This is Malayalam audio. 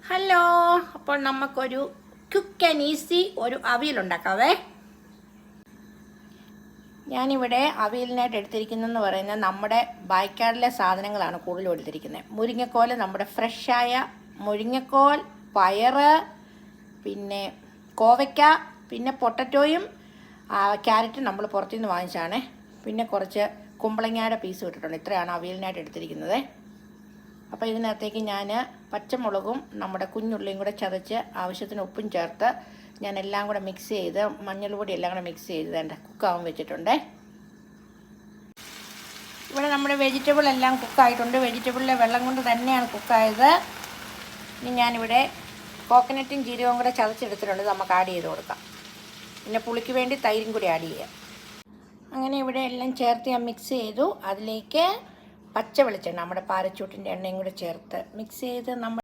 ഹലോ, അപ്പോൾ നമുക്കൊരു ക്വിക്ക് ആൻഡ് ഈസി ഒരു അവിയലുണ്ടാക്കാവേ. ഞാനിവിടെ അവിയലിനായിട്ട് എടുത്തിരിക്കുന്നതെന്ന് പറയുന്നത് നമ്മുടെ ബായ്ക്കാടിലെ സാധനങ്ങളാണ് കൂടുതലും എടുത്തിരിക്കുന്നത്. മുരിങ്ങക്കോൽ, നമ്മുടെ ഫ്രഷായ മുരിങ്ങക്കോൽ, പയറ്, പിന്നെ കോവയ്ക്ക, പിന്നെ പൊട്ടറ്റോയും ക്യാരറ്റും നമ്മൾ പുറത്തുനിന്ന് വാങ്ങിച്ചാണ്. പിന്നെ കുറച്ച് കുമ്പളങ്ങയുടെ പീസ് ഇട്ടിട്ടുണ്ട്. ഇത്രയാണ് അവിയലിനായിട്ട് എടുത്തിരിക്കുന്നത്. അപ്പോൾ ഇതിനകത്തേക്ക് ഞാൻ പച്ചമുളകും നമ്മുടെ കുഞ്ഞുള്ളിയും കൂടെ ചതച്ച് ആവശ്യത്തിന് ഉപ്പും ചേർത്ത് ഞാൻ എല്ലാം കൂടെ മിക്സ് ചെയ്ത് മഞ്ഞൾപ്പൊടി എല്ലാം കൂടെ മിക്സ് ചെയ്ത് എൻ്റെ കുക്കാവാൻ വെച്ചിട്ടുണ്ട്. ഇവിടെ നമ്മുടെ വെജിറ്റബിൾ എല്ലാം കുക്കായിട്ടുണ്ട്. വെജിറ്റബിളിലെ വെള്ളം കൊണ്ട് തന്നെയാണ് കുക്കായത്. ഇനി ഞാനിവിടെ കോക്കനട്ടും ജീരകവും കൂടെ ചതച്ചെടുത്തിട്ടുണ്ട്. നമുക്ക് ആഡ് ചെയ്ത് കൊടുക്കാം. പിന്നെ പുളിക്ക് വേണ്ടി തൈരും കൂടി ആഡ് ചെയ്യാം. അങ്ങനെ ഇവിടെ എല്ലാം ചേർത്ത് ഞാൻ മിക്സ് ചെയ്തു. അതിലേക്ക് പച്ച വെളിച്ചെണ്ണ, നമ്മുടെ പാരച്ചൂട്ടിൻ്റെ എണ്ണയും കൂടെ ചേർത്ത് മിക്സ് ചെയ്ത് നമ്മൾ